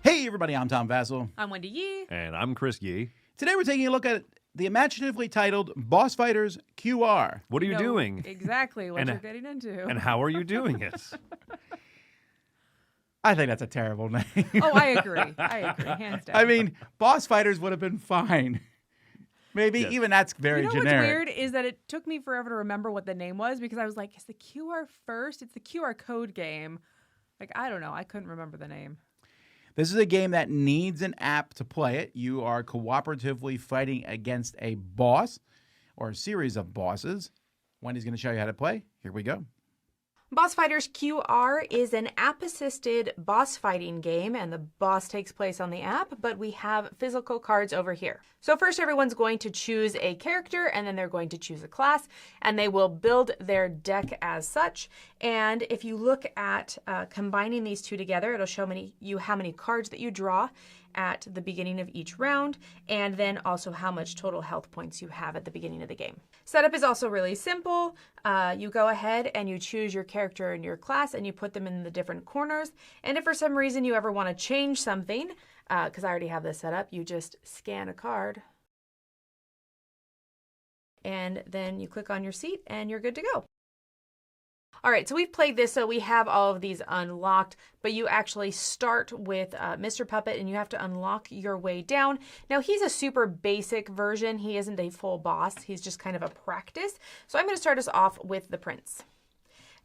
Hey everybody, I'm Tom Vasel. I'm Wendy Yi. And I'm Chris Yi. Today we're taking a look at the imaginatively titled Boss Fighters QR. What are you doing? Exactly what And- you're getting into. And how are you doing it? I think that's a terrible name. Oh, I agree. Hands down. I mean, Boss Fighters would have been fine. Maybe Yes. even that's very you know generic. what's weird is that it took me forever to remember what the name was because I was like, is the QR first? It's the QR code game. Like, I don't know. I couldn't remember the name. This is a game that needs an app to play it. You are cooperatively fighting against a boss or a series of bosses. Wendy's going to show you how to play. Here we go. Boss Fighters QR is an app-assisted boss fighting game, and the boss takes place on the app, but we have physical cards over here. So first everyone's going to choose a character, and then they're going to choose a class, and they will build their deck as such. And if you look at combining these two together, it'll show you how many cards that you draw at the beginning of each round, and then also how much total health points you have at the beginning of the game. Setup is also really simple. You go ahead and you choose your character and your class and you put them in the different corners. And if for some reason you ever want to change something, because I already have this set up, you just scan a card. And then you click on your seat and you're good to go. All right, so we've played this, so we have all of these unlocked, but you actually start with Mr. Puppet and you have to unlock your way down. Now, he's a super basic version. He isn't a full boss. He's just kind of a practice. So I'm going to start us off with the Prince.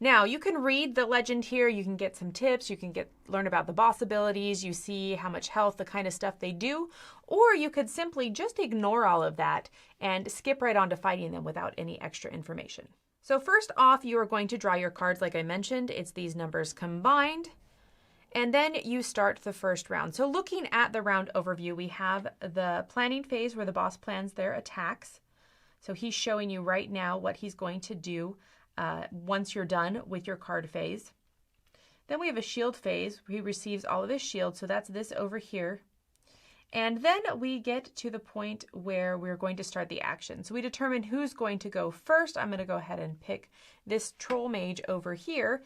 Now, you can read the legend here. You can get some tips. You can learn about the boss abilities. You see how much health, the kind of stuff they do. Or you could simply just ignore all of that and skip right on to fighting them without any extra information. So first off, you are going to draw your cards like I mentioned. It's these numbers combined. And then you start the first round. So looking at the round overview, we have the planning phase where the boss plans their attacks. So he's showing you right now what he's going to do once you're done with your card phase. Then we have a shield phase where he receives all of his shields. So that's this over here. And then we get to the point where we're going to start the action. So we determine who's going to go first. I'm going to go ahead and pick this troll mage over here.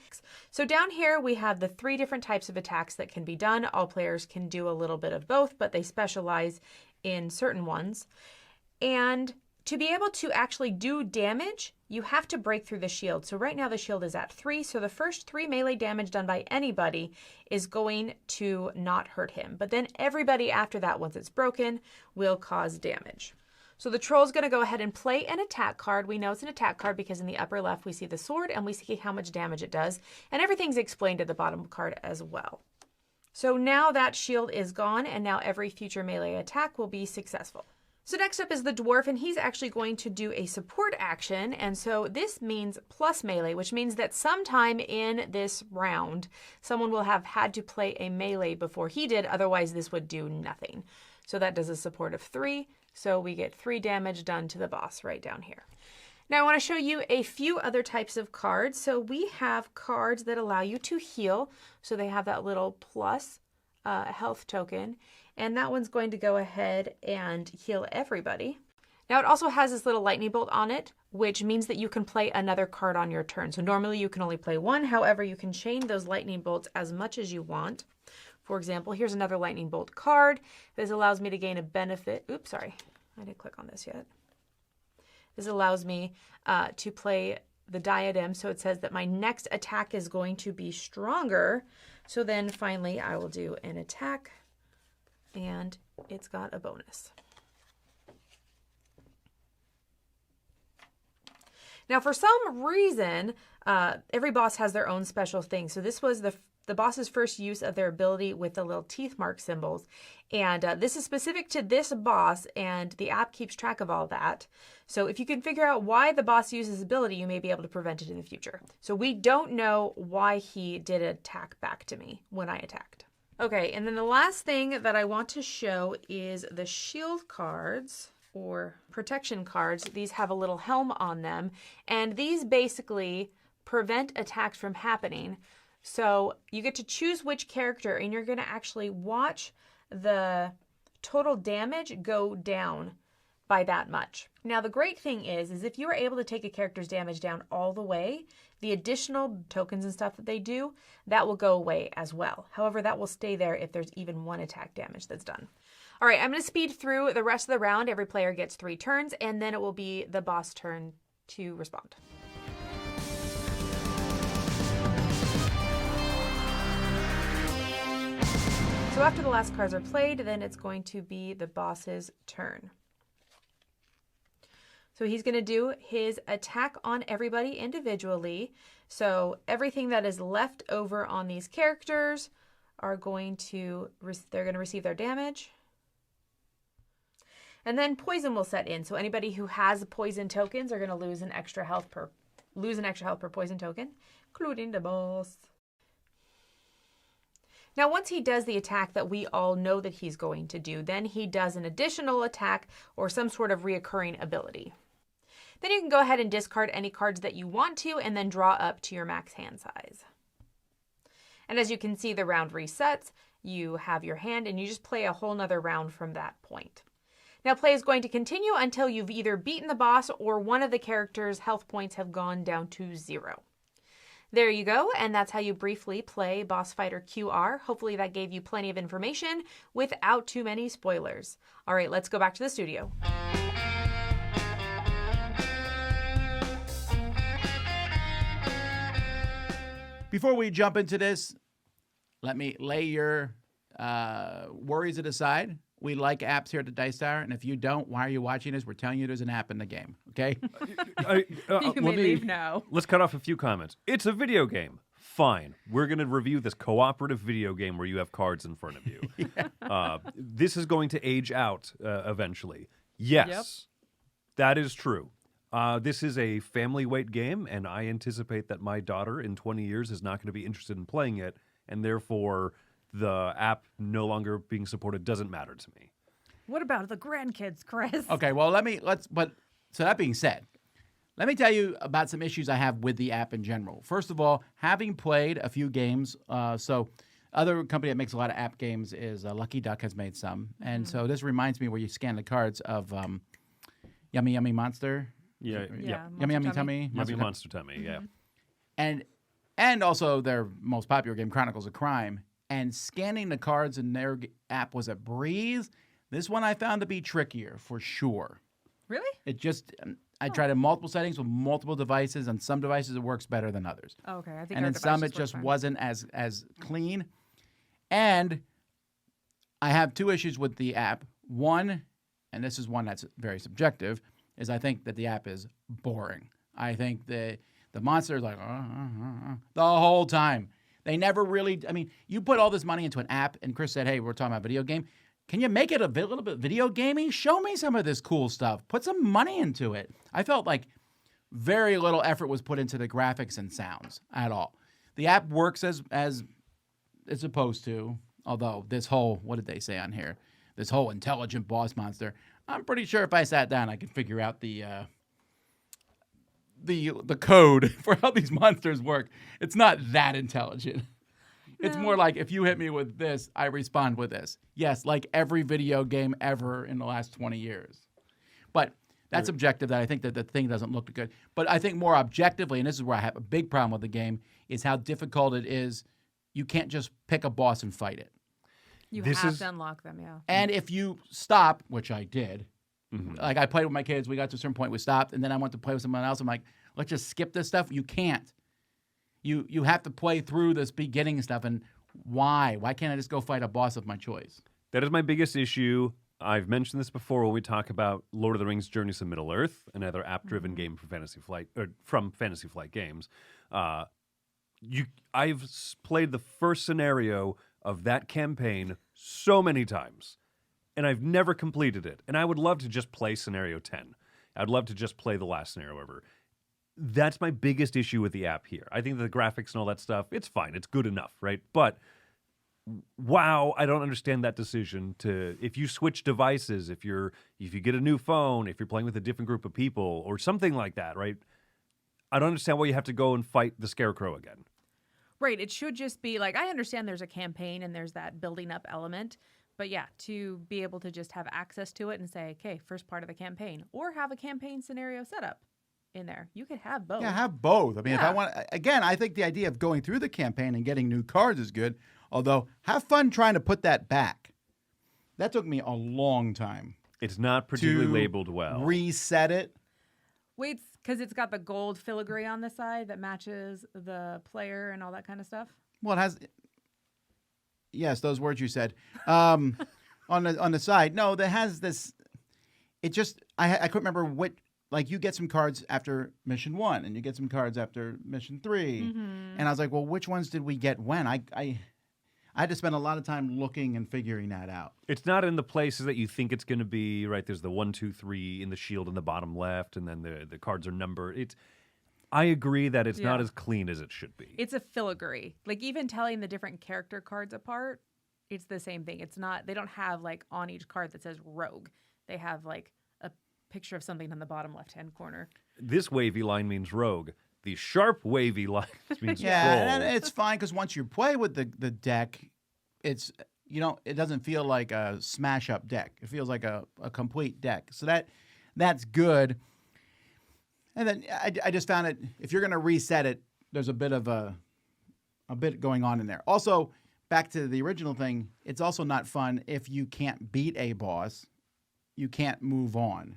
So down here we have the 3 different types of attacks that can be done. All players can do a little bit of both, but they specialize in certain ones. And to be able to actually do damage, you have to break through the shield. So right now the shield is at 3. So the first 3 melee damage done by anybody is going to not hurt him. But then everybody after that, once it's broken, will cause damage. So the troll's going to go ahead and play an attack card. We know it's an attack card because in the upper left we see the sword and we see how much damage it does. And everything's explained at the bottom card as well. So now that shield is gone and now every future melee attack will be successful. So next up is the dwarf, and he's actually going to do a support action, and so this means plus melee, which means that sometime in this round, someone will have had to play a melee before he did, otherwise this would do nothing. So that does a support of 3, so we get 3 damage done to the boss right down here. Now I want to show you a few other types of cards. So we have cards that allow you to heal, so they have that little plus health token. And that one's going to go ahead and heal everybody. Now it also has this little lightning bolt on it, which means that you can play another card on your turn. So normally you can only play one. However, you can chain those lightning bolts as much as you want. For example, here's another lightning bolt card. This allows me to gain a benefit. Oops, sorry. I didn't click on this yet. This allows me to play the diadem. So it says that my next attack is going to be stronger. So then finally I will do an attack. And it's got a bonus. Now, for some reason, every boss has their own special thing. So this was the boss's first use of their ability with the little teeth mark symbols. And this is specific to this boss, and the app keeps track of all that. So if you can figure out why the boss uses this ability, you may be able to prevent it in the future. So we don't know why he did attack back to me when I attacked. Okay, and then the last thing that I want to show is the shield cards or protection cards. These have a little helm on them, and these basically prevent attacks from happening. So you get to choose which character, and you're going to actually watch the total damage go down by that much. Now, the great thing is if you are able to take a character's damage down all the way, the additional tokens and stuff that they do, that will go away as well. However, that will stay there if there's even one attack damage that's done. All right, I'm going to speed through the rest of the round. Every player gets 3 turns, and then it will be the boss turn to respond. So after the last cards are played, then it's going to be the boss's turn. So he's going to do his attack on everybody individually. So everything that is left over on these characters are going to, they're going to receive their damage. And then poison will set in. So anybody who has poison tokens are going to lose an extra health per poison token, including the boss. Now, once he does the attack that we all know that he's going to do, then he does an additional attack or some sort of reoccurring ability. Then you can go ahead and discard any cards that you want to and then draw up to your max hand size. And as you can see, the round resets. You have your hand and you just play a whole nother round from that point. Now, play is going to continue until you've either beaten the boss or one of the character's health points have gone down to 0. There you go, and that's how you briefly play Boss Fighter QR. Hopefully that gave you plenty of information without too many spoilers. All right, let's go back to the studio. Before we jump into this, let me lay your worries aside. We like apps here at the Dice Tower, and if you don't, why are you watching us? We're telling you there's an app in the game, okay? You may leave now. Let's cut off a few comments. It's a video game. Fine. We're going to review this cooperative video game where you have cards in front of you. This is going to age out eventually. Yes, that is true. This is a family weight game, and I anticipate that my daughter in 20 years is not going to be interested in playing it, and therefore the app no longer being supported doesn't matter to me. What about the grandkids, Chris? Okay, well, so that being said, let me tell you about some issues I have with the app in general. First of all, having played a few games, so other company that makes a lot of app games is Lucky Duck has made some. And so this reminds me where you scan the cards of Yummy Yummy Monster. Yeah. Yummy Yummy Tummy. Yummy Monster Tummy, yeah. And also their most popular game, Chronicles of Crime. And scanning the cards in their app was a breeze. This one I found to be trickier for sure. Really? It just, I tried in multiple settings with multiple devices. On some devices, it works better than others. Oh, okay. I think and our in some, device it just works fine. wasn't as clean. And I have 2 issues with the app. One, and this is one that's very subjective, is I think that the app is boring. I think the monster is like, the whole time. They never really, I mean, you put all this money into an app, and Chris said, hey, we're talking about video game. Can you make it a little bit video gamey? Show me some of this cool stuff. Put some money into it. I felt like very little effort was put into the graphics and sounds at all. The app works as it's supposed to, although this whole, what did they say on here? This whole intelligent boss monster, I'm pretty sure if I sat down, I could figure out the code for how these monsters work. It's not that intelligent. It's more like if you hit me with this, I respond with this. Yes, like every video game ever in the last 20 years. But that's objective, that I think that the thing doesn't look good. But I think more objectively, and this is where I have a big problem with the game, is how difficult it is. You can't just pick a boss and fight it. You have to unlock them, yeah. And if you stop, which I did, like I played with my kids, we got to a certain point, we stopped, and then I went to play with someone else. I'm like, let's just skip this stuff. You can't. You have to play through this beginning stuff, and why? Why can't I just go fight a boss of my choice? That is my biggest issue. I've mentioned this before when we talk about Lord of the Rings: Journeys to Middle-earth, another app-driven game for Fantasy Flight, or from Fantasy Flight Games. I've played the first scenario of that campaign so many times, and I've never completed it. And I would love to just play scenario 10. I'd love to just play the last scenario ever. That's my biggest issue with the app here. I think the graphics and all that stuff, it's fine. It's good enough, right? But wow, I don't understand that decision to, if you switch devices, if you get a new phone, if you're playing with a different group of people or something like that, right? I don't understand why you have to go and fight the Scarecrow again. Right. It should just be like, I understand there's a campaign and there's that building up element, But yeah, to be able to just have access to it and say, okay, first part of the campaign, or have a campaign scenario setup in there. You could have both. Yeah, have both. I mean, if I Yeah. want, again, I think the idea of going through the campaign and getting new cards is good. Although, have fun trying to put that back. That took me a long time. It's not particularly to labeled well. Reset it. Wait, because it's got the gold filigree on the side that matches the player and all that kind of stuff. Well, it has. Yes, those words you said. On the side, no, that has this. It just I couldn't remember what. Like you get some cards after mission 1, and you get some cards after mission 3, Mm-hmm. and I was like, well, which ones did we get when? I had to spend a lot of time looking and figuring that out. It's not in the places that you think it's going to be, right? There's the 1, 2, 3 in the shield in the bottom left, and then the cards are numbered. I agree that it's not Yeah. as clean as it should be. It's a filigree. Like even telling the different character cards apart, it's the same thing. It's not. They don't have like on each card that says rogue. They have like a picture of something on the bottom left-hand corner. This wavy line means rogue. The sharp wavy line means Yeah, troll. and it's fine because once you play with the deck, it's it doesn't feel like a smash up deck. It feels like a complete deck. So that's good. And then I just found it, if you're going to reset it, there's a bit of a bit going on in there. Also, back to the original thing, it's also not fun if you can't beat a boss, you can't move on.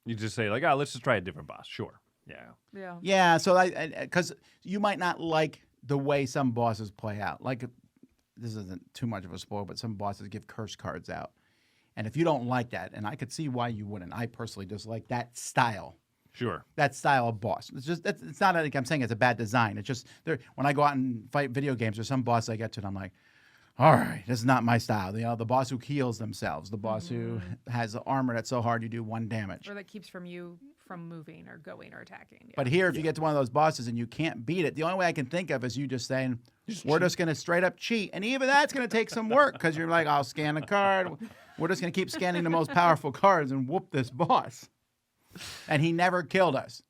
You just say, like, oh, let's just try a different boss. Sure. Yeah. Yeah. Yeah, so because you might not like the way some bosses play out. Like, this isn't too much of a spoil, but some bosses give curse cards out. And if you don't like that, and I could see why you wouldn't, I personally dislike that style. Sure. That style of boss. It's just it's not like I'm saying it's a bad design. It's just when I go out and fight video games, there's some boss I get to and I'm like, all right, this is not my style. The boss who heals themselves, the boss who has armor that's so hard you do 1 damage. Or that keeps you from moving or going or attacking. Yeah. But here, if you get to one of those bosses and you can't beat it, the only way I can think of is you just saying, we're just going to straight up cheat. And even that's going to take some work because you're like, I'll scan a card. We're just going to keep scanning the most powerful cards and whoop this boss. And he never killed us.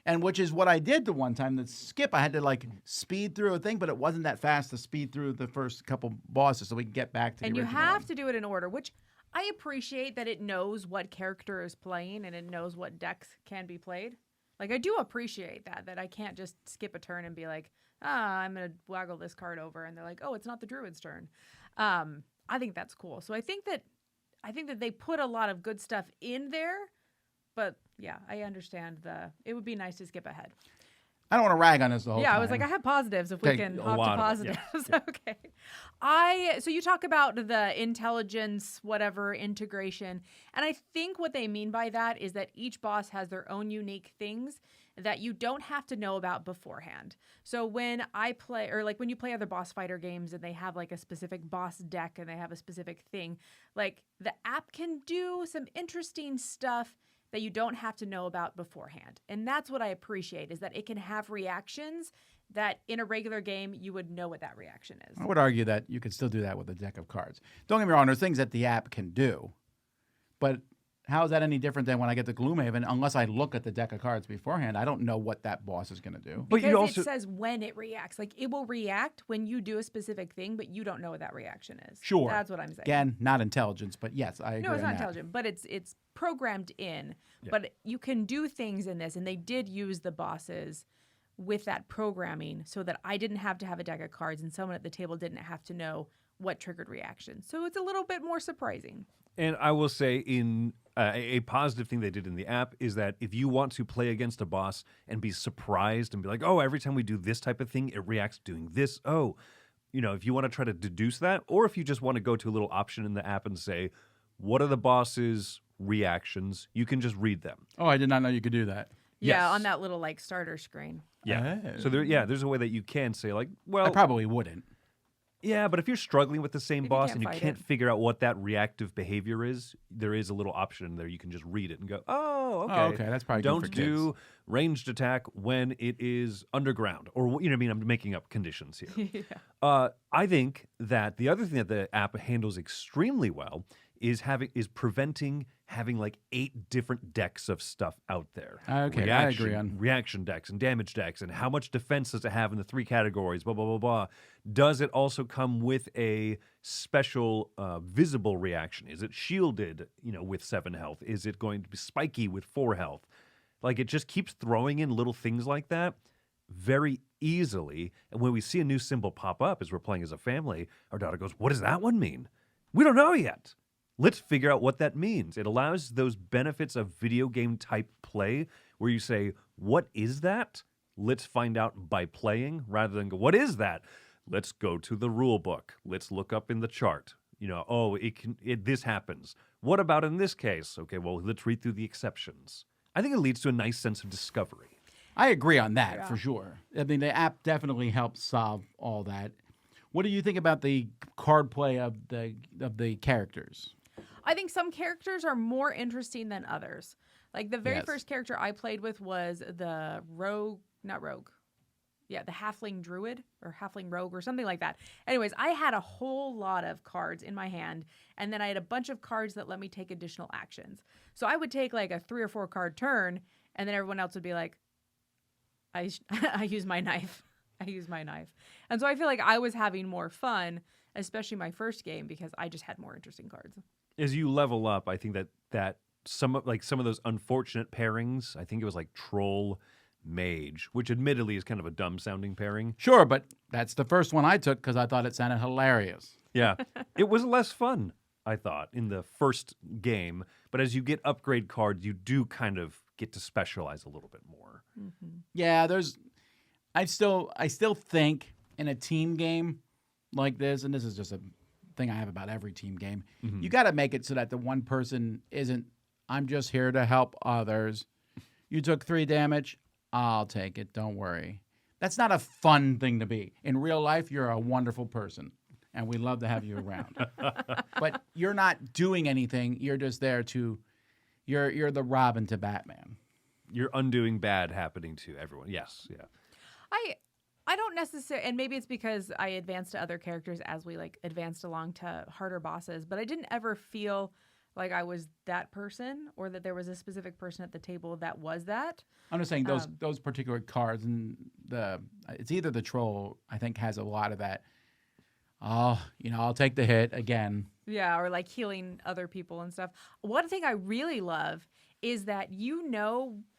And which is what I did the one time. The skip, I had to like speed through a thing, but it wasn't that fast to speed through the first couple bosses so we can get back to the And you original have one. to do it in order, which I appreciate that it knows what character is playing and it knows what decks can be played. Like, I do appreciate that I can't just skip a turn and be like, I'm going to waggle this card over. And they're like, oh, it's not the druid's turn. I think that's cool. So I think that they put a lot of good stuff in there. But yeah, I understand it would be nice to skip ahead. I don't want to rag on this the whole time. Yeah, I was like, I have positives if we Okay, can a hop to lot of positives. it, Okay. So you talk about the intelligence, whatever, integration. And I think what they mean by that is that each boss has their own unique things that you don't have to know about beforehand. So when I play, or like when you play other boss fighter games and they have like a specific boss deck and they have a specific thing, like the app can do some interesting stuff that you don't have to know about beforehand. And that's what I appreciate, is that it can have reactions that in a regular game, you would know what that reaction is. I would argue that you could still do that with a deck of cards. Don't get me wrong, there's things that the app can do. But how is that any different than when I get the Gloomhaven? Unless I look at the deck of cards beforehand, I don't know what that boss is going to do. But Because you also it says when it reacts. Like, it will react when you do a specific thing, but you don't know what that reaction is. Sure. That's what I'm saying. Again, not intelligence, but yes, I agree. No, it's on not that. intelligent, but it's programmed in. But you can do things in this, and they did use the bosses with that programming so that I didn't have to have a deck of cards and someone at the table didn't have to know what triggered reaction. So it's a little bit more surprising. And I will say, in a positive thing they did in the app is that if you want to play against a boss and be surprised and be like, oh, every time we do this type of thing, it reacts doing this. Oh, if you want to try to deduce that, or if you just want to go to a little option in the app and say, what are the boss's reactions? You can just read them. Oh, I did not know you could do that. Yeah, Yes. on that little like starter screen. Yeah. Oh. So there's a way that you can say like, well, I probably wouldn't. yeah, but if you're struggling with the same If you boss can't and you fight can't it. figure out what that reactive behavior is, there is a little option in there. You can just read it and go, oh, okay. Oh, okay, that's probably good Don't for kids. do ranged attack when it is underground. Or, what I mean? I'm making up conditions here. I think that the other thing that the app handles extremely well is preventing having like 8 different decks of stuff out there. Okay, I agree on. Reaction decks and damage decks, and how much defense does it have in the 3 categories, blah, blah, blah, blah. Does it also come with a special visible reaction? Is it shielded, with 7 health? Is it going to be spiky with 4 health? Like, it just keeps throwing in little things like that very easily. And when we see a new symbol pop up as we're playing as a family, our daughter goes, "What does that one mean? We don't know yet. Let's figure out what that means." It allows those benefits of video game type play where you say, "What is that? Let's find out by playing," rather than go, "What is that? Let's go to the rule book. Let's look up in the chart. This happens. What about in this case? Okay, well, let's read through the exceptions." I think it leads to a nice sense of discovery. I agree on that for sure. I mean, the app definitely helps solve all that. What do you think about the card play of the characters? I think some characters are more interesting than others. Like the very first character I played with was the the halfling druid or halfling rogue or something like that. Anyways, I had a whole lot of cards in my hand, and then I had a bunch of cards that let me take additional actions. So I would take like a 3 or 4 card turn, and then everyone else would be like, I use my knife. I use my knife. And so I feel like I was having more fun, especially my first game, because I just had more interesting cards. As you level up, I think that some of those unfortunate pairings, I think it was like troll mage, which admittedly is kind of a dumb sounding pairing. Sure, but that's the first one I took because I thought it sounded hilarious. Yeah, it was less fun, I thought, in the first game. But as you get upgrade cards, you do kind of get to specialize a little bit more. Mm-hmm. Yeah, I still think in a team game like this, and this is just a thing I have about every team game, you got to make it so that the one person isn't, "I'm just here to help others. You took 3 damage. I'll take it. Don't worry." That's not a fun thing to be. In real life, you're a wonderful person, and we love to have you around. But you're not doing anything. You're just there to, you're the Robin to Batman. You're undoing bad happening to everyone. Yes, yeah. I don't necessarily, and maybe it's because I advanced to other characters as we like advanced along to harder bosses, but I didn't ever feel like I was that person or that there was a specific person at the table that was that. I'm just saying those particular cards, and it's either the troll, I think, has a lot of that. Oh, I'll take the hit again. Yeah, or like healing other people and stuff. One thing I really love is that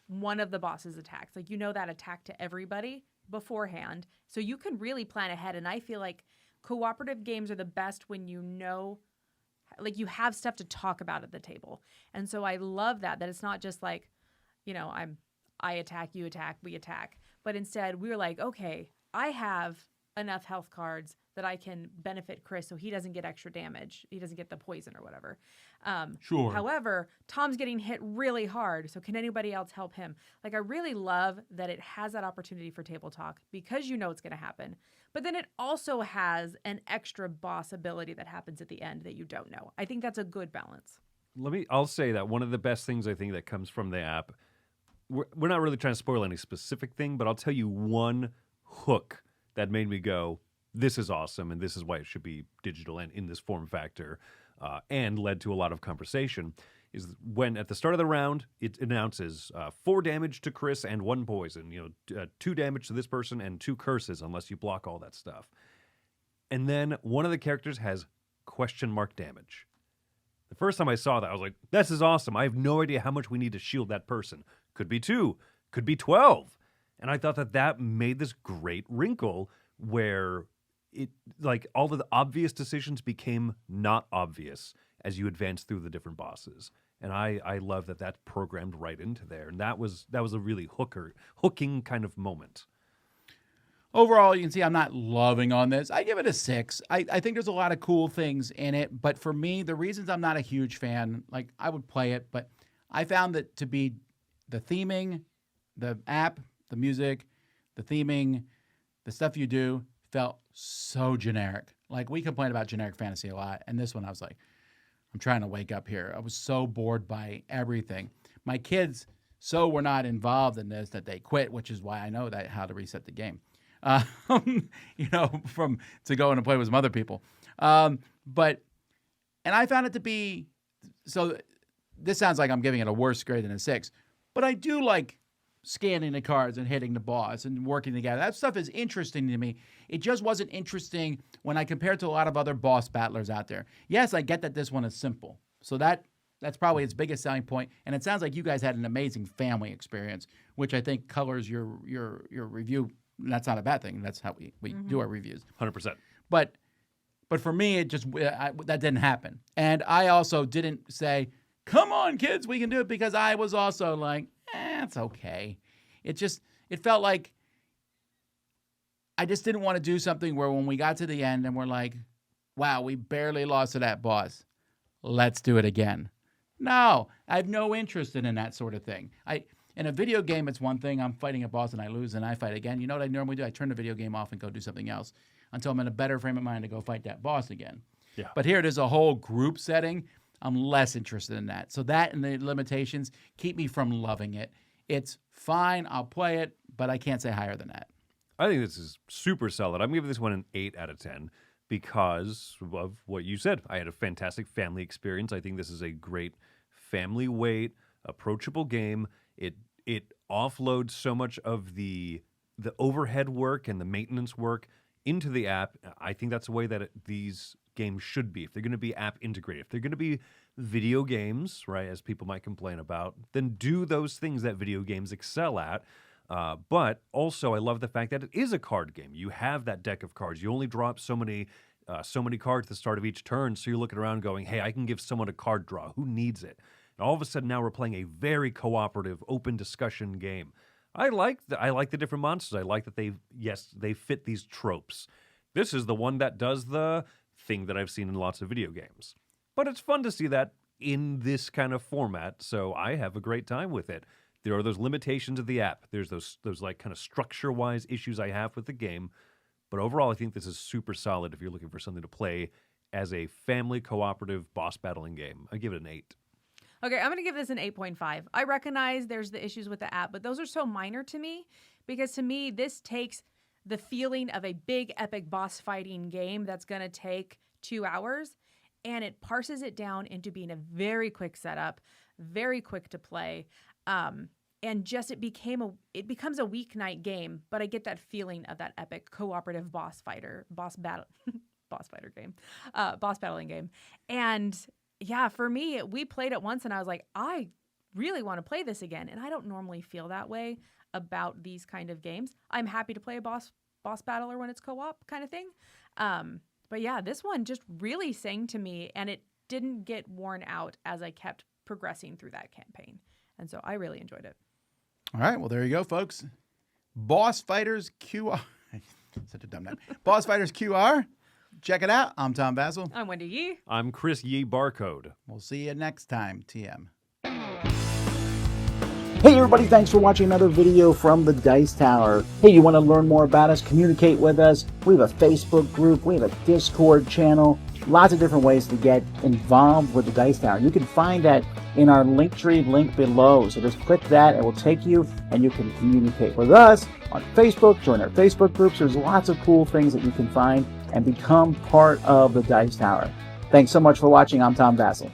one of the boss's attacks. Like that attack to everybody beforehand. So you can really plan ahead. And I feel like cooperative games are the best when you have stuff to talk about at the table. And so I love that it's not just like, I attack, you attack, we attack. But instead we're like, okay, I have enough health cards that I can benefit Chris so he doesn't get extra damage. He doesn't get the poison or whatever. Sure. However, Tom's getting hit really hard, so can anybody else help him? Like, I really love that it has that opportunity for table talk because it's going to happen. But then it also has an extra boss ability that happens at the end that you don't know. I think that's a good balance. I'll say that one of the best things I think that comes from the app, we're not really trying to spoil any specific thing, but I'll tell you one hook that made me go, "This is awesome, and this is why it should be digital and in this form factor," and led to a lot of conversation, is when at the start of the round, it announces 4 damage to Chris and 1 poison, 2 damage to this person and 2 curses unless you block all that stuff. And then one of the characters has question mark damage. The first time I saw that, I was like, "This is awesome. I have no idea how much we need to shield that person. Could be 2, could be 12. And I thought that made this great wrinkle where it, like, all of the obvious decisions became not obvious as you advance through the different bosses. And I love that that's programmed right into there. And that was a really hooking kind of moment. Overall, you can see I'm not loving on this. I give it a 6. I think there's a lot of cool things in it. But for me, the reasons I'm not a huge fan, like, I would play it, but I found it to be the theming, the app, the music, the theming, the stuff you do felt so generic. Like, we complain about generic fantasy a lot. And this one, I was like, I'm trying to wake up here. I was so bored by everything. My kids were not involved in this that they quit, which is why I know that how to reset the game. To go in and play with some other people. And I found it to be, so this sounds like I'm giving it a worse grade than a 6, but I do like scanning the cards and hitting the boss and working together. That stuff is interesting to me. It just wasn't interesting when I compared to a lot of other boss battlers out there. Yes, I get that this one is simple. So that's probably its biggest selling point. And it sounds like you guys had an amazing family experience, which I think colors your review. That's not a bad thing. That's how we do our reviews. 100%. But for me, it just that didn't happen. And I also didn't say, come on, kids, we can do it, because I was also like, it's okay. It felt like I just didn't want to do something where when we got to the end and we're like, wow, we barely lost to that boss. Let's do it again. No, I have no interest in that sort of thing. In a video game, it's one thing. I'm fighting a boss and I lose and I fight again. You know what I normally do? I turn the video game off and go do something else until I'm in a better frame of mind to go fight that boss again. Yeah. But here it is, a whole group setting. I'm less interested in that. So that and the limitations keep me from loving it. It's fine. I'll play it, but I can't say higher than that. I think this is super solid. I'm giving this one an 8 out of 10 because of what you said. I had a fantastic family experience. I think this is a great family weight, approachable game. It offloads so much of the overhead work and the maintenance work into the app. I think that's the way that these games should be. If they're going to be app integrated, if they're going to be video games, right, as people might complain about, then do those things that video games excel at. But also, I love the fact that it is a card game. You have that deck of cards. You only drop so many cards at the start of each turn, so you're looking around going, hey, I can give someone a card draw. Who needs it? And all of a sudden, now we're playing a very cooperative, open discussion game. I like the different monsters. I like that they fit these tropes. This is the one that does the thing that I've seen in lots of video games. But it's fun to see that in this kind of format, so I have a great time with it. There are those limitations of the app. There's those like kind of structure-wise issues I have with the game. But overall, I think this is super solid if you're looking for something to play as a family cooperative boss battling game. I give it an 8. Okay, I'm going to give this an 8.5. I recognize there's the issues with the app, but those are so minor to me because to me, this takes the feeling of a big epic boss fighting game that's going to take 2 hours, and it parses it down into being a very quick setup, very quick to play, and just it becomes a weeknight game. But I get that feeling of that epic cooperative boss battling game, and yeah, for me, we played it once, and I was like, I really want to play this again, and I don't normally feel that way about these kind of games. I'm happy to play a boss battler when it's co-op kind of thing. But yeah, this one just really sang to me, and it didn't get worn out as I kept progressing through that campaign. And so I really enjoyed it. All right, well, there you go, folks. Boss Fighters QR. Such a dumb name. Boss Fighters QR. Check it out. I'm Tom Vasel. I'm Wendy Yi. I'm Chris Yi Barcode. We'll see you next time, TM. Hey everybody, thanks for watching another video from the Dice Tower. Hey, you want to learn more about us, communicate with us? We have a Facebook group, we have a Discord channel, lots of different ways to get involved with the Dice Tower. You can find that in our Linktree link below. So just click that, it will take you and you can communicate with us on Facebook, join our Facebook groups. There's lots of cool things that you can find and become part of the Dice Tower. Thanks so much for watching. I'm Tom Vasel.